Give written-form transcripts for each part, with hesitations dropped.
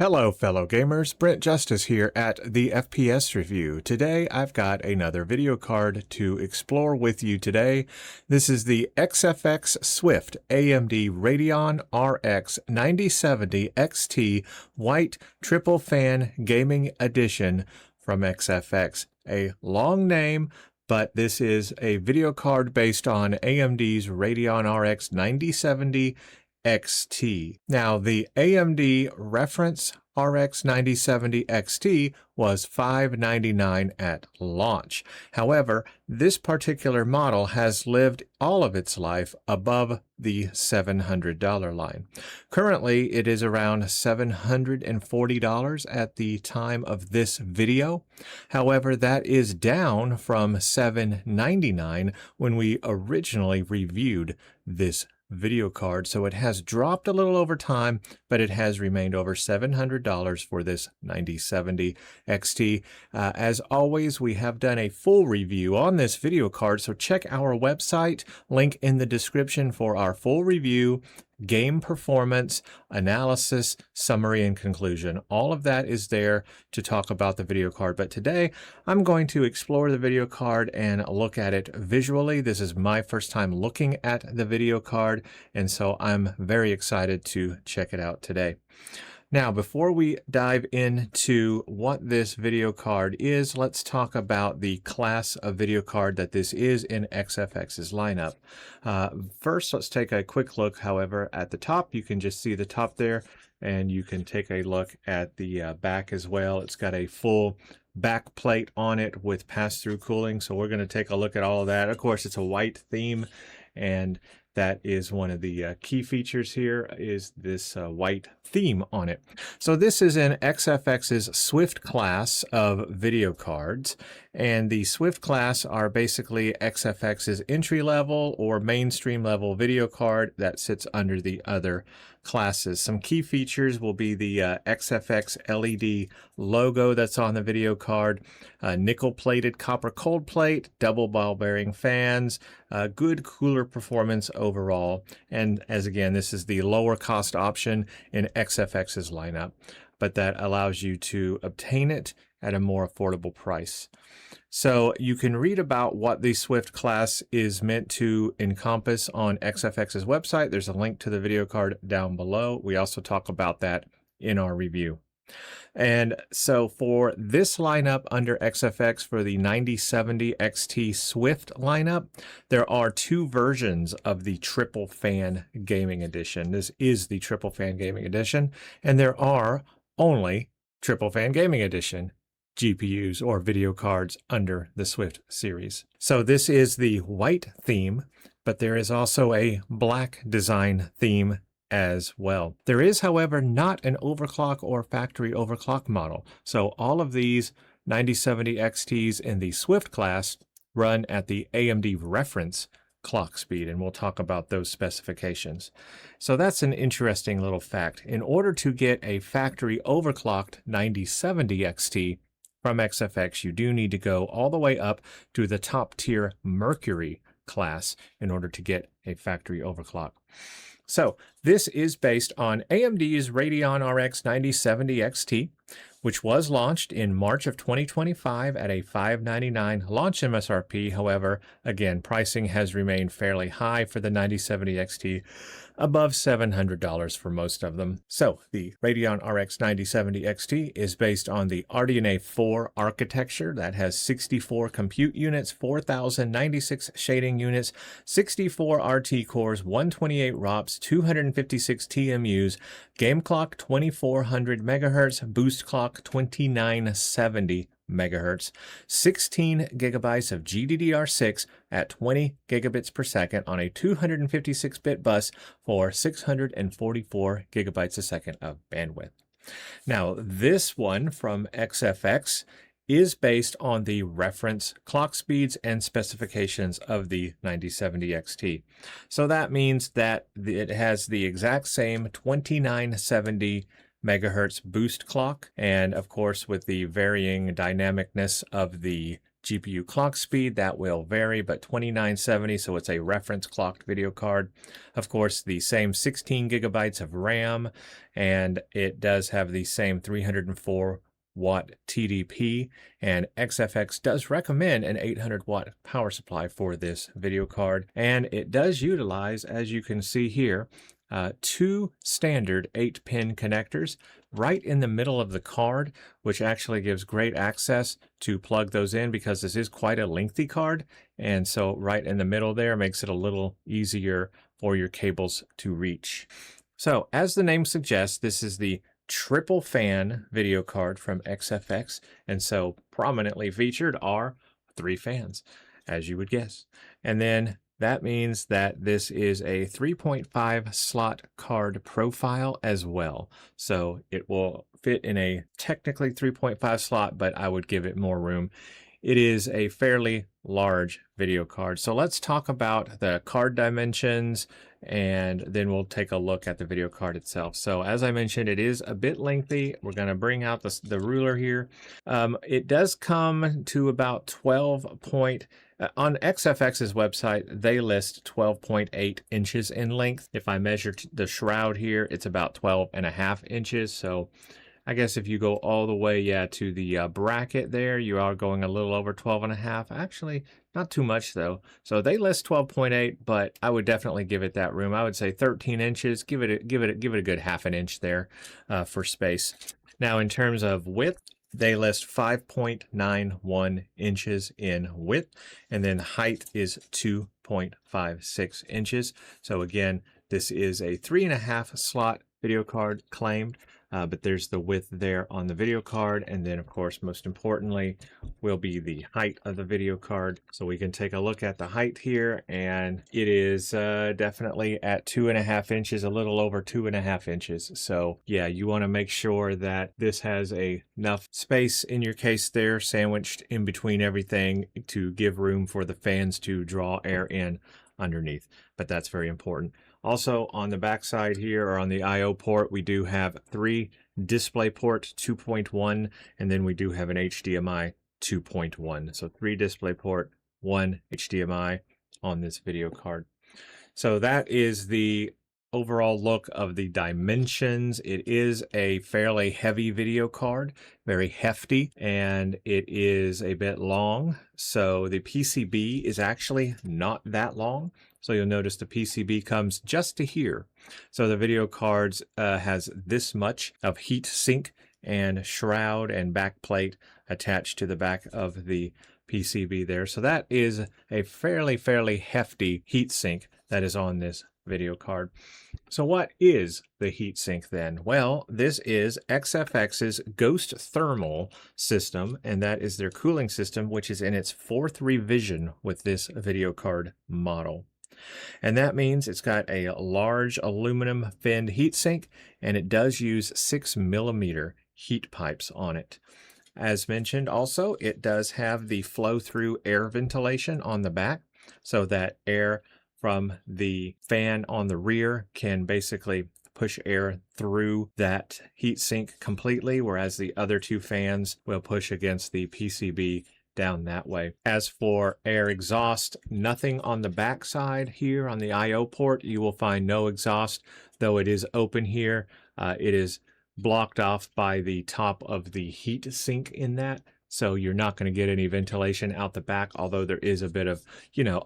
Hello, fellow gamers. Brent Justice here at the FPS Review. Today, I've got another video card to explore with you today. This is the XFX Swift AMD Radeon RX 9070 XT White Triple Fan Gaming Edition from XFX. A long name, but this is a video card based on AMD's Radeon RX 9070 XT. Now, the AMD reference RX 9070 XT was $599 at launch. However, this particular model has lived all of its life above the $700 line. Currently, it is around $740 at the time of this video. However, that is down from $799 when we originally reviewed this video card, so it has dropped a little over time, but it has remained over $700 for this 9070 XT. As always, we have done a full review on this video card, so check our website, link in the description for our full review, game performance, analysis, summary, and conclusion. All of that is there to talk about the video card. But today, I'm going to explore the video card and look at it visually. This is my first time looking at the video card, and so I'm very excited to check it out today. Now, before we dive into what this video card is, let's talk about the class of video card that this is in XFX's lineup. First, let's take a quick look, however, at the top. You can just see the top there, and you can take a look at the back as well. It's got a full back plate on it with pass-through cooling, so we're going to take a look at all of that. Of course, it's a white theme, and that is one of the key features here, is this white theme on it. So this is in XFX's Swift class of video cards, and the Swift class are basically XFX's entry-level or mainstream level video card that sits under the other classes. Some key features will be the XFX LED logo that's on the video card, nickel-plated copper cold plate, double ball bearing fans, good cooler performance overall, and as again, this is the lower cost option in XFX's lineup, but that allows you to obtain it at a more affordable price. So you can read about what the Swift class is meant to encompass on XFX's website. There's a link to the video card down below. We also talk about that in our review. And so for this lineup under XFX for the 9070 XT Swift lineup, there are two versions of the Triple Fan Gaming Edition. This is the Triple Fan Gaming Edition, and there are only Triple Fan Gaming Edition GPUs or video cards under the Swift series. So this is the white theme, but there is also a black design theme as well. There is, however, not an overclock or factory overclock model. So all of these 9070 XTs in the Swift class run at the AMD reference clock speed, and we'll talk about those specifications. So that's an interesting little fact. In order to get a factory overclocked 9070 XT from XFX, you do need to go all the way up to the top tier Mercury class in order to get a factory overclock. So this is based on AMD's Radeon RX 9070 XT, which was launched in March of 2025 at a $599 launch MSRP. However, again, pricing has remained fairly high for the 9070 XT, above $700 for most of them. So the Radeon RX 9070 XT is based on the RDNA 4 architecture that has 64 compute units, 4096 shading units, 64 RT cores, 128 ROPs, 256 TMUs, game clock 2400 megahertz, boost clock 2970 megahertz, 16 gigabytes of GDDR6 at 20 gigabits per second on a 256-bit bus for 644 gigabytes a second of bandwidth. Now, this one from XFX is based on the reference clock speeds and specifications of the 9070 XT. So that means that it has the exact same 2970 megahertz boost clock, and of course with the varying dynamicness of the GPU clock speed, that will vary, but 2970, so it's a reference clocked video card. Of course, the same 16 gigabytes of RAM, and it does have the same 304 watt TDP, and XFX does recommend an 800 watt power supply for this video card, and it does utilize, as you can see here, two standard 8-pin connectors right in the middle of the card, which actually gives great access to plug those in because this is quite a lengthy card, and so right in the middle there makes it a little easier for your cables to reach. So as the name suggests, this is the triple fan video card from XFX, and so prominently featured are 3 fans, as you would guess. And then that means that this is a 3.5 slot card profile as well. So it will fit in a technically 3.5 slot, but I would give it more room. It is a fairly large video card. So let's talk about the card dimensions, and then we'll take a look at the video card itself. So as I mentioned, it is a bit lengthy. We're going to bring out the ruler here. It does come to about 12 on XFX's website, they list 12.8 inches in length. If I measure the shroud here, it's about 12.5 inches. So I guess if you go all the way, to the bracket there, you are going a little over 12.5. Actually, not too much though. So they list 12.8, but I would definitely give it that room. I would say 13 inches. Give it a good half an inch there for space. Now, in terms of width, they list 5.91 inches in width, and then height is 2.56 inches. So again, this is a 3.5 slot video card claimed, but there's the width there on the video card, and then of course most importantly will be the height of the video card. So we can take a look at the height here, and it is definitely at 2.5 inches, a little over 2.5 inches. So yeah, you want to make sure that this has enough space in your case there, sandwiched in between everything, to give room for the fans to draw air in underneath, but that's very important. Also on the back side here, or on the I/O port, we do have 3 DisplayPort 2.1, and then we do have an HDMI 2.1. So 3 DisplayPort, 1 HDMI on this video card. So that is the overall look of the dimensions. It is a fairly heavy video card, very hefty, and it is a bit long. So the PCB is actually not that long. So you'll notice the PCB comes just to here. So the video cards has this much of heat sink and shroud and back plate attached to the back of the PCB there. So that is a fairly hefty heat sink that is on this video card. So what is the heatsink then? Well, this is XFX's Ghost Thermal system, and that is their cooling system, which is in its 4th revision with this video card model. And that means it's got a large aluminum finned heatsink, and it does use 6mm heat pipes on it. As mentioned also, it does have the flow-through air ventilation on the back, so that air from the fan on the rear can basically push air through that heatsink completely, whereas the other 2 fans will push against the PCB down that way. As for air exhaust, nothing on the back side here on the I/O port. You will find no exhaust, though it is open here. It is blocked off by the top of the heat sink in that. So you're not going to get any ventilation out the back, although there is a bit of,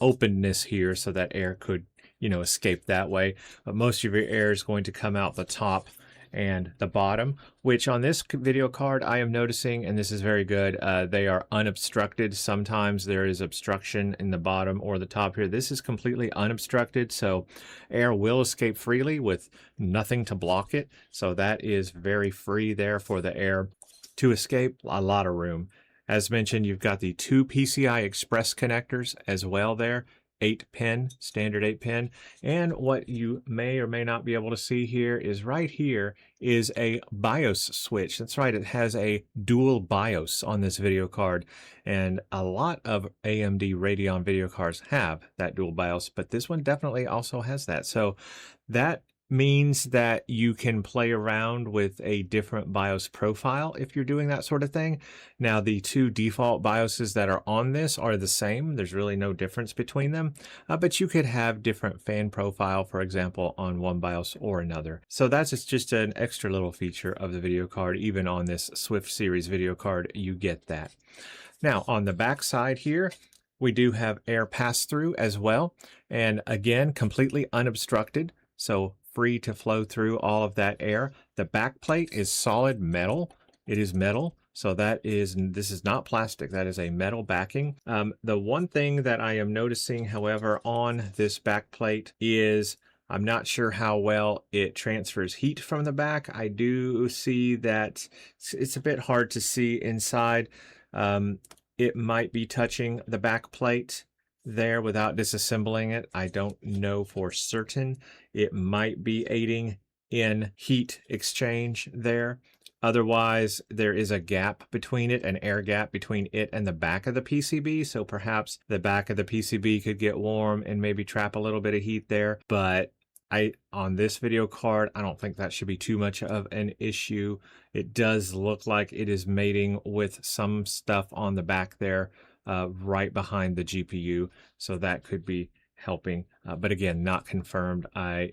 openness here so that air could, escape that way. But most of your air is going to come out the top and the bottom, which on this video card I am noticing, and this is very good, they are unobstructed. Sometimes there is obstruction in the bottom or the top here. This is completely unobstructed, so air will escape freely with nothing to block it. So that is very free there for the air to escape. A lot of room. As mentioned, you've got the 2 PCI Express connectors as well there. 8-pin, standard 8-pin. And what you may or may not be able to see here is right here is a BIOS switch. That's right, it has a dual BIOS on this video card. And a lot of AMD Radeon video cards have that dual BIOS, but this one definitely also has that. So that means that you can play around with a different BIOS profile if you're doing that sort of thing. Now, the two default BIOSes that are on this are the same. There's really no difference between them, but you could have different fan profile, for example, on one BIOS or another. So that's just an extra little feature of the video card. Even on this Swift series video card, you get that. Now, on the back side here, we do have air pass-through as well. And again, completely unobstructed. So free to flow through all of that air. The back plate is solid metal. It is metal. So this is not plastic. That is a metal backing. The one thing that I am noticing, however, on this back plate is I'm not sure how well it transfers heat from the back. I do see that it's a bit hard to see inside. It might be touching the back plate there without disassembling it. I don't know for certain. It might be aiding in heat exchange there. Otherwise, there is a gap between it, an air gap between it and the back of the PCB. So perhaps the back of the PCB could get warm and maybe trap a little bit of heat there. But on this video card, I don't think that should be too much of an issue. It does look like it is mating with some stuff on the back there, right behind the GPU. So that could be helping, but again, not confirmed. I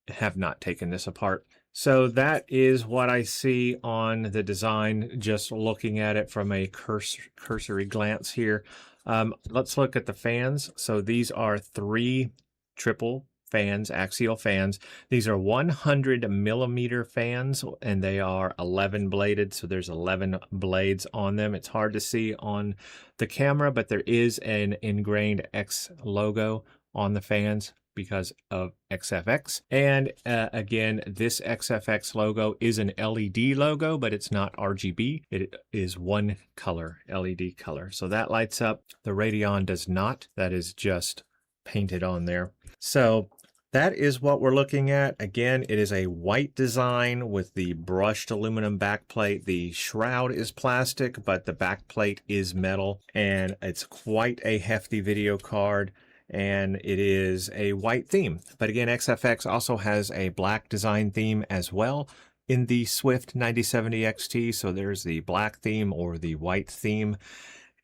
have not taken this apart. So that is what I see on the design, just looking at it from a cursory glance here. Let's look at the fans. So these are 3 triple fans, axial fans. These are 100 millimeter fans, and they are 11 bladed. So there's 11 blades on them. It's hard to see on the camera, but there is an ingrained X logo on the fans because of XFX. And again, this XFX logo is an LED logo, but it's not RGB. It is one color, LED color. So that lights up. The Radeon does not. That is just painted on there. So that is what we're looking at. Again, it is a white design with the brushed aluminum backplate. The shroud is plastic, but the backplate is metal, and it's quite a hefty video card, and it is a white theme. But again, XFX also has a black design theme as well in the Swift 9070 XT. So there's the black theme or the white theme.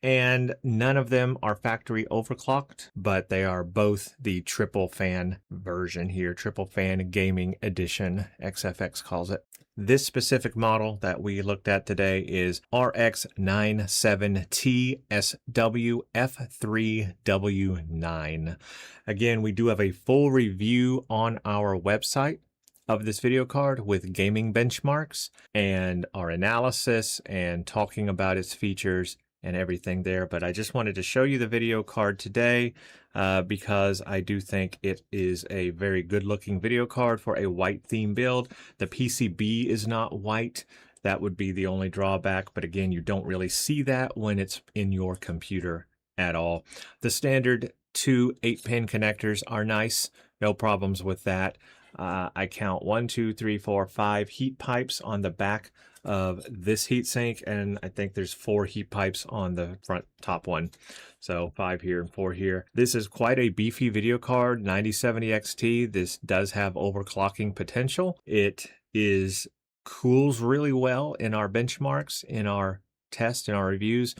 And none of them are factory overclocked, but they are both the triple fan version here, triple fan gaming edition, XFX calls it. This specific model that we looked at today is RX97TSWF3W9. Again, we do have a full review on our website of this video card with gaming benchmarks and our analysis and talking about its features and everything there. But I just wanted to show you the video card today because I do think it is a very good looking video card for a white theme build. The PCB is not white. That would be the only drawback. But again, you don't really see that when it's in your computer at all. The standard 2 8-pin connectors are nice. No problems with that. I count 1, 2, 3, 4, 5 heat pipes on the back of this heatsink, and I think there's 4 heat pipes on the front top one. So 5 here and 4 here. This is quite a beefy video card, 9070 XT. This does have overclocking potential. It cools really well in our benchmarks, in our tests, in our reviews.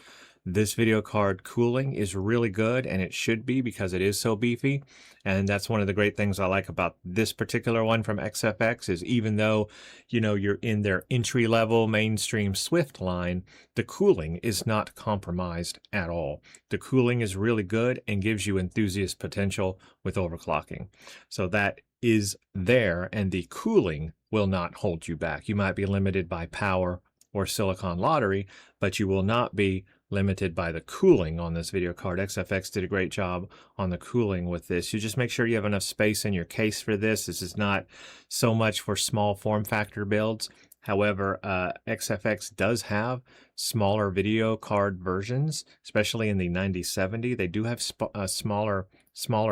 This video card cooling is really good, and it should be because it is so beefy. And that's one of the great things I like about this particular one from XFX is even though, you know, you're in their entry-level mainstream Swift line, the cooling is not compromised at all. The cooling is really good and gives you enthusiast potential with overclocking. So that is there, and the cooling will not hold you back. You might be limited by power or silicon lottery, but you will not be limited by the cooling on this video card. XFX did a great job on the cooling with this. You just make sure you have enough space in your case for this. This is not so much for small form factor builds. However, XFX does have smaller video card versions, especially in the 9070. They do have smaller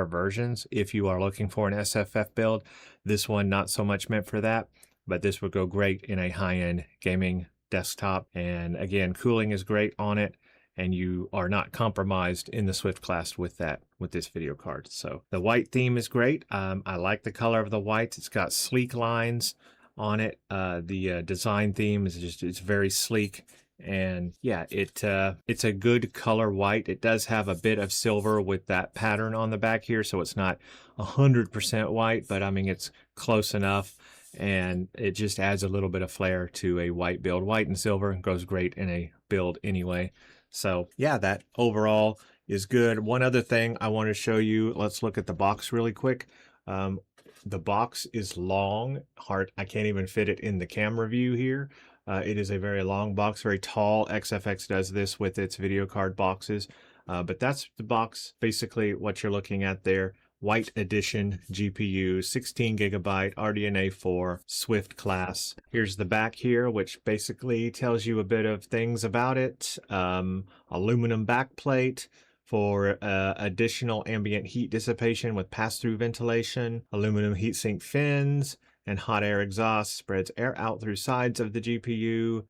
versions if you are looking for an SFF build. This one not so much meant for that, but this would go great in a high-end gaming desktop. And again, cooling is great on it. and you are not compromised in the Swift class with this video card. So the white theme is great. I like the color of the white. It's got sleek lines on it. The design theme is it's very sleek. And yeah, it's a good color white. It does have a bit of silver with that pattern on the back here, so it's not 100% white, but I mean it's close enough, and it just adds a little bit of flair to a white build. White and silver goes great in a build anyway. So yeah, that overall is good. One other thing I want to show you, let's look at the box really quick. The box is long, hard. I can't even fit it in the camera view here. It is a very long box, very tall. XFX does this with its video card boxes. But that's the box, basically what you're looking at there. White edition GPU, 16 gigabyte RDNA 4 Swift class. Here's the back here, which basically tells you a bit of things about it. Aluminum backplate for additional ambient heat dissipation with pass-through ventilation, aluminum heatsink fins, and hot air exhaust spreads air out through sides of the GPU,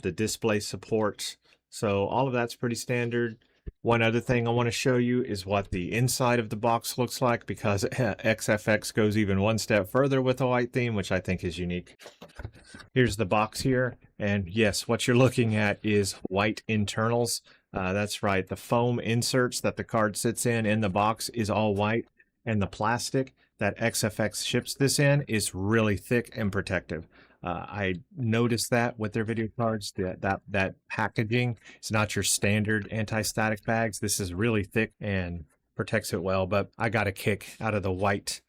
the display support. So all of that's pretty standard. One other thing I want to show you is what the inside of the box looks like, because XFX goes even one step further with the white theme, which I think is unique. Here's the box here, and yes, what you're looking at is white internals. That's right, the foam inserts that the card sits in the box is all white, and the plastic that XFX ships this in is really thick and protective. I noticed that with their video cards, that packaging is not your standard anti-static bags. This is really thick and protects it well, but I got a kick out of the white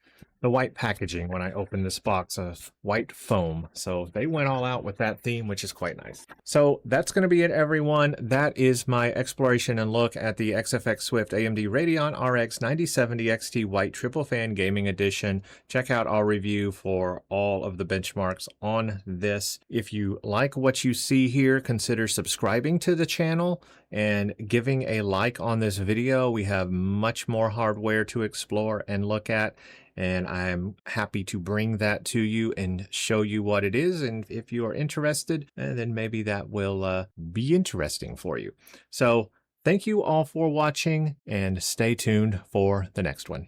packaging when I opened this box of white foam. So they went all out with that theme, which is quite nice. So that's going to be it, everyone. That is my exploration and look at the XFX Swift AMD Radeon RX 9070 XT White Triple Fan Gaming Edition. Check out our review for all of the benchmarks on this. If you like what you see here, consider subscribing to the channel and giving a like on this video. We have much more hardware to explore and look at, and I'm happy to bring that to you and show you what it is. And if you are interested, then maybe that will be interesting for you. So thank you all for watching, and stay tuned for the next one.